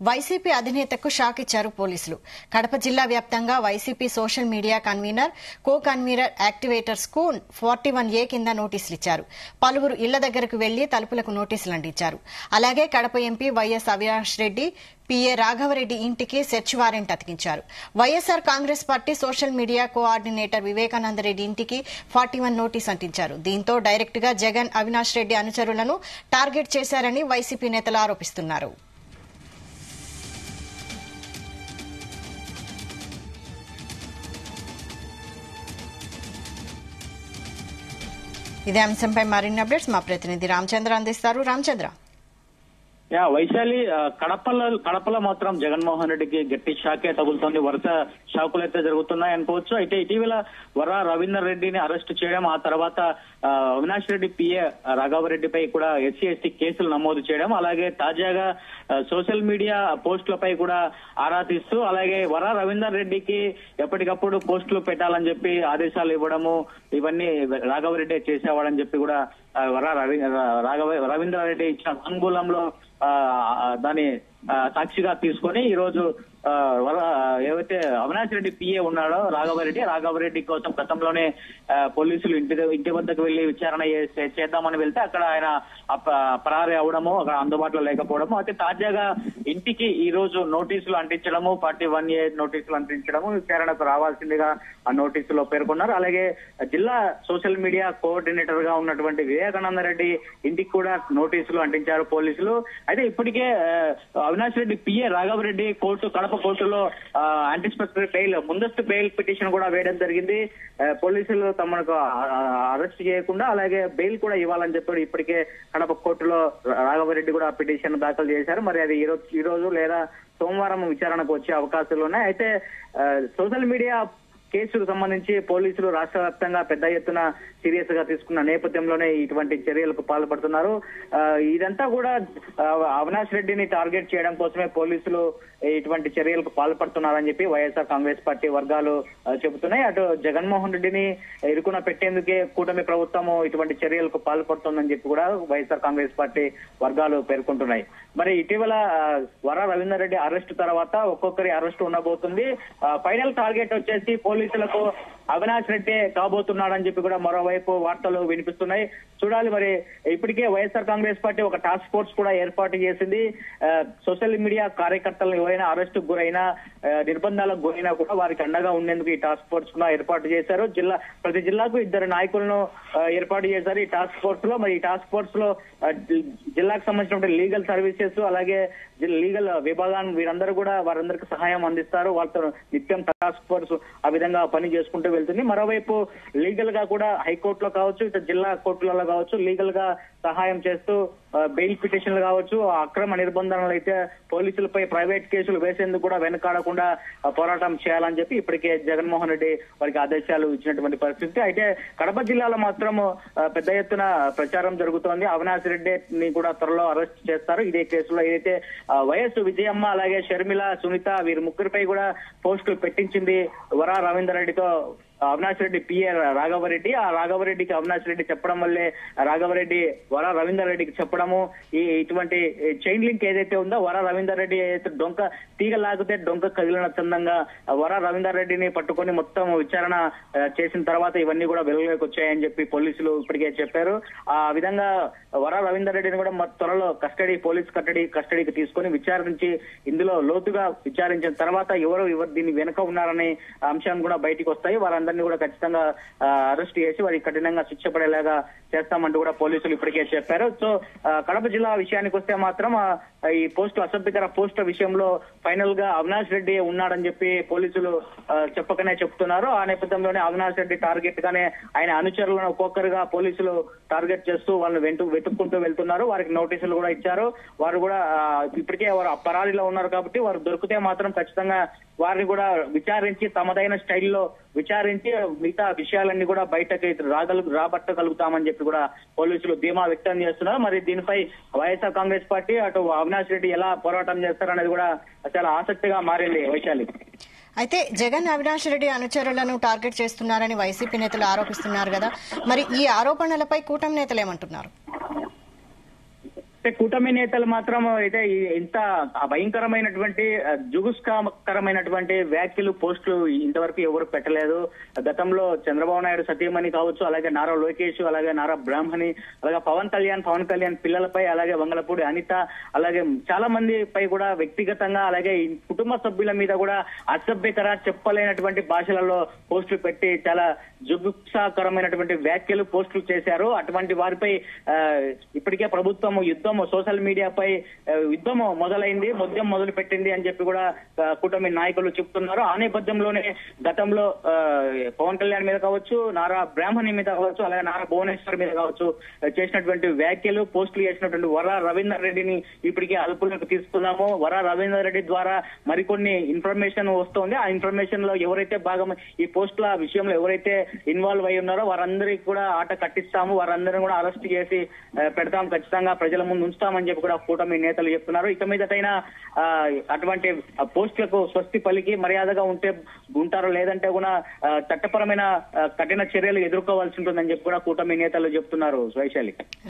YCP అధినేతకు shock ఇచ్చారు పోలీసులు. కడప జిల్లా వ్యాప్తంగా YCP social media convener, co convener activators కు 41A కింద నోటీసులు ఇచ్చారు. పలువురు ఇళ్ల దగ్గరకు వెళ్లి తలుపులకు నోటీసులు అందించారు. అలాగే Kadapa MP YS Avinash Reddy PA Raghavareddy ఇంటికి సెర్చ్ వారెంట్ అతికించారు. YSR Congress party social media coordinator Vivekanandareddy ఇంటికి 41 నోటీస్ అంటించారు. దీంతో డైరెక్ట్ గా జగన్, అవినాష్ రెడ్డి అనుచరులను టార్గెట్ చేశారని వైసీపీ నేతలు ఆరోపిస్తున్నారు. ఇదే అంశంపై మరిన్ని అప్డేట్స్ మా ప్రతినిధి రామచంద్ర అందిస్తారు. రామచంద్ర. వైశాలి, కడపలో మాత్రం జగన్మోహన్ రెడ్డికి గట్టి షాకే తగులుతోంది. వరుస షాకులు అయితే జరుగుతున్నాయి అనుకోవచ్చు. అయితే ఇటీవల వరా రవీందర్ రెడ్డిని అరెస్ట్ చేయడం, ఆ తర్వాత అవినాష్ రెడ్డి పిఏ రాఘవరెడ్డిపై కూడా SC/ST కేసులు నమోదు చేయడం, అలాగే తాజాగా సోషల్ మీడియా పోస్టులపై కూడా ఆరా తీస్తూ, అలాగే వరా రవీందర్ రెడ్డికి ఎప్పటికప్పుడు పోస్టులు పెట్టాలని చెప్పి ఆదేశాలు ఇవ్వడము, ఇవన్నీ రాఘవరెడ్డి చేసేవాడని చెప్పి కూడా రవీందర్ రెడ్డి ఇచ్చిన వాంగ్మూలంలో దాన్ని సాక్షిగా తీసుకొని ఈ రోజు ఏవైతే అవినాష్ రెడ్డి పిఏ ఉన్నాడో రాఘవరెడ్డి కోసం గతంలోనే పోలీసులు ఇంటి వద్దకు వెళ్లి విచారణ చేద్దామని వెళ్తే అక్కడ ఆయన పరారీ అవడము, అక్కడ అందుబాటులో లేకపోవడము, అయితే తాజాగా ఇంటికి ఈ రోజు నోటీసులు అంటించడము, 41A నోటీసులు అంటించడము, విచారణకు రావాల్సిందిగా ఆ నోటీసులో పేర్కొన్నారు. అలాగే జిల్లా సోషల్ మీడియా కోఆర్డినేటర్ గా ఉన్నటువంటి వివేకానందరెడ్డి ఇంటికి కూడా నోటీసులు అంటించారు పోలీసులు. అయితే ఇప్పటికే అవినాష్ రెడ్డి పిఏ రాఘవరెడ్డి కడప కోర్టులో యాంటిసిపేటరీ బెయిల్, ముందస్తు బెయిల్ పిటిషన్ కూడా వేయడం జరిగింది. పోలీసులు తమకు అరెస్ట్ చేయకుండా అలాగే బెయిల్ కూడా ఇవ్వాలని చెప్పి ఇప్పటికే కడప కోర్టులో రాఘవరెడ్డి కూడా పిటిషన్ దాఖలు చేశారు. మరి అది ఈ రోజు లేదా సోమవారం విచారణకు వచ్చే అవకాశాలు ఉన్నాయి. అయితే సోషల్ మీడియా కేసుకు సంబంధించి పోలీసులు రాష్ట్ర వ్యాప్తంగా పెద్ద ఎత్తున సీరియస్ గా తీసుకున్న నేపథ్యంలోనే ఇటువంటి చర్యలకు పాల్పడుతున్నారు. ఇదంతా కూడా అవినాష్ రెడ్డిని టార్గెట్ చేయడం కోసమే పోలీసులు ఇటువంటి చర్యలకు పాల్పడుతున్నారని చెప్పి వైఎస్ఆర్ కాంగ్రెస్ పార్టీ వర్గాలు చెబుతున్నాయి. అటు జగన్మోహన్ రెడ్డిని ఇరుకున పెట్టేందుకే కూటమి ప్రభుత్వము ఇటువంటి చర్యలకు పాల్పడుతుందని చెప్పి కూడా వైఎస్ఆర్ కాంగ్రెస్ పార్టీ వర్గాలు పేర్కొంటున్నాయి. మరి ఇటీవల వరా రవీందర్ రెడ్డి అరెస్ట్ తర్వాత ఒక్కొక్కరి అరెస్ట్ ఉండబోతుంది. ఫైనల్ టార్గెట్ వచ్చేసి పోలీసులకు అవినాష్ రెడ్డి కాబోతున్నాడని చెప్పి కూడా మరోవైపు వార్తలు వినిపిస్తున్నాయి. చూడాలి. మరి ఇప్పటికే వైఎస్ఆర్ కాంగ్రెస్ పార్టీ ఒక టాస్క్ ఫోర్స్ కూడా ఏర్పాటు చేసింది. సోషల్ మీడియా కార్యకర్తలను ఎవరైనా అరెస్టుకు గురైనా, నిర్బంధాలకు గురైనా కూడా వారికి అండగా ఉండేందుకు ఈ టాస్క్ ఫోర్స్ కూడా ఏర్పాటు చేశారు. ప్రతి జిల్లాకు 2 నాయకులను ఏర్పాటు చేశారు ఈ టాస్క్ ఫోర్స్ లో. మరి ఈ టాస్క్ ఫోర్స్ లో జిల్లాకు సంబంధించిన లీగల్ సర్వీసెస్, అలాగే లీగల్ విభాగాన్ని వీరందరూ కూడా వారందరికీ సహాయం అందిస్తారు. వాళ్ళతో నిత్యం టాస్క్ ఫోర్స్ ఆ విధంగా పని చేసుకుంటూ వెళ్తుంది. మరోవైపు లీగల్ గా కూడా హైకోర్టులో కావచ్చు, ఇటు జిల్లా కోర్టులలో కావచ్చు లీగల్ గా సహాయం చేస్తూ బెయిల్ పిటిషన్లు కావచ్చు, అక్రమ నిర్బంధనలు అయితే పోలీసులపై ప్రైవేట్ కేసులు వేసేందుకు కూడా వెనకాడకుండా పోరాటం చేయాలని చెప్పి ఇప్పటికే జగన్మోహన్ రెడ్డి వారికి ఆదేశాలు ఇచ్చినటువంటి పరిస్థితి. అయితే కడప జిల్లాలో మాత్రం పెద్ద ఎత్తున ప్రచారం జరుగుతోంది. అవినాష్ రెడ్డిని కూడా త్వరలో అరెస్ట్ చేస్తారు ఇదే కేసులో. ఏదైతే వైఎస్ విజయమ్మ, అలాగే షర్మిల, సునీత వీరి ముగ్గురిపై కూడా పోస్టులు పెట్టించింది వరా రవీందర్ రెడ్డితో అవినాష్ రెడ్డి పిఏ రాఘవరెడ్డి. ఆ రాఘవరెడ్డికి అవినాష్ రెడ్డి చెప్పడం వల్లే రాఘవరెడ్డి వరా రవీందర్ రెడ్డికి చెప్పడము, ఇటువంటి చైన్ లింక్ ఏదైతే ఉందో వరా రవీందర్ రెడ్డి ఏదైతే తీగ లాగితే డొంక కదిలిన చందంగా వరా రవీందర్ రెడ్డిని పట్టుకొని మొత్తం విచారణ చేసిన తర్వాత ఇవన్నీ కూడా వెలుగులోకి వచ్చాయని చెప్పి పోలీసులు ఇప్పటికే చెప్పారు. ఆ విధంగా వరా రవీందర్ రెడ్డిని కూడా త్వరలో పోలీస్ కస్టడీకి తీసుకొని విచారించి ఇందులో లోతుగా విచారించిన తర్వాత ఎవరు దీన్ని వెనుక ఉన్నారనే అంశాన్ని కూడా బయటికి వస్తాయి. వారందరినీ కూడా ఖచ్చితంగా అరెస్ట్ చేసి వారికి కఠినంగా శిక్ష పడేలాగా చేస్తామంటూ కూడా పోలీసులు ఇప్పటికే చెప్పారు. సో కడప జిల్లా విషయానికి వస్తే మాత్రం ఈ అసభ్యకర పోస్టుల విషయంలో ఫైనల్ గా అవినాష్ రెడ్డి ఉన్నాడని చెప్పి పోలీసులు చెప్పకనే చెప్తున్నారు. ఆ నేపథ్యంలోనే అవినాష్ రెడ్డి టార్గెట్ గానే ఆయన అనుచరులను ఒక్కొక్కరుగా పోలీసులు టార్గెట్ చేస్తూ వాళ్ళని వెతుక్కుంటూ వెళ్తున్నారు. వారికి నోటీసులు కూడా ఇచ్చారు. వారు కూడా ఇప్పటికే వారు పరారీలో ఉన్నారు కాబట్టి వారు దొరికితే మాత్రం ఖచ్చితంగా వారిని కూడా విచారించి తమదైన స్టైల్లో విచారించి మిగతా విషయాలన్నీ కూడా బయటకి రాబట్టగలుగుతామని చెప్పి కూడా పోలీసులు ధీమా వ్యక్తం చేస్తున్నారు. మరి దీనిపై వైఎస్ఆర్ కాంగ్రెస్ పార్టీ అటు అవినాష్ రెడ్డి ఎలా పోరాటం చేస్తారనేది కూడా చాలా ఆసక్తిగా మారింది. వైశాలి. అయితే జగన్, అవినాష్ రెడ్డి అనుచరులను టార్గెట్ చేస్తున్నారని వైసీపీ నేతలు ఆరోపిస్తున్నారు కదా, మరి ఈ ఆరోపణలపై కూటమి నేతలు ఏమంటున్నారు? కూటమి నేతలు మాత్రం అయితే ఇంత భయంకరమైనటువంటి జుగుస్కరమైనటువంటి వ్యాఖ్యలు పోస్టులు ఇంతవరకు ఎవరు పెట్టలేదు. గతంలో చంద్రబాబు నాయుడు సతీమణి కావచ్చు, అలాగే నారా లోకేష్, అలాగే నారా బ్రాహ్మణి, అలాగే పవన్ కళ్యాణ్ పిల్లలపై, అలాగే వంగలపూడి అనిత, అలాగే చాలా మంది పై కూడా వ్యక్తిగతంగా, అలాగే కుటుంబ సభ్యుల మీద కూడా అసభ్యకర చెప్పలేనటువంటి భాషలలో పోస్టులు పెట్టి చాలా జుగుప్సాకరమైనటువంటి వ్యాఖ్యలు పోస్టులు చేశారు. అటువంటి వారిపై ఇప్పటికే ప్రభుత్వం సోషల్ మీడియాపై యుద్ధం మొదలైంది, మొదలు పెట్టింది అని చెప్పి కూడా కూటమి నాయకులు చెప్తున్నారు. ఆ నేపథ్యంలోనే గతంలో పవన్ కళ్యాణ్ మీద కావచ్చు, నారా బ్రాహ్మణి మీద కావచ్చు, అలాగే నారా భువనేశ్వర్ మీద కావచ్చు చేసినటువంటి వ్యాఖ్యలు పోస్టులు చేసినటువంటి వరా రవీందర్ రెడ్డిని ఇప్పటికే అదుపులోకి తీసుకున్నాము. వరా రవీందర్ రెడ్డి ద్వారా మరికొన్ని ఇన్ఫర్మేషన్ వస్తోంది. ఆ ఇన్ఫర్మేషన్ లో ఎవరైతే భాగం ఈ పోస్టుల విషయంలో ఎవరైతే ఇన్వాల్వ్ అయి ఉన్నారో వారందరికీ కూడా ఆట కట్టిస్తాము, వారందరినీ కూడా అరెస్ట్ చేసి పెడతాం, ఖచ్చితంగా ప్రజల ముందు ఉంచుతామని చెప్పి కూడా కూటమి నేతలు చెప్తున్నారు. ఇక మీదటైనా అటువంటి పోస్టులకు స్వస్తి పలికి మర్యాదగా ఉంటారో లేదంటే కూడా చట్టపరమైన కఠిన చర్యలు ఎదుర్కోవాల్సి ఉంటుందని చెప్పి కూడా కూటమి నేతలు చెప్తున్నారు. వైశాలి.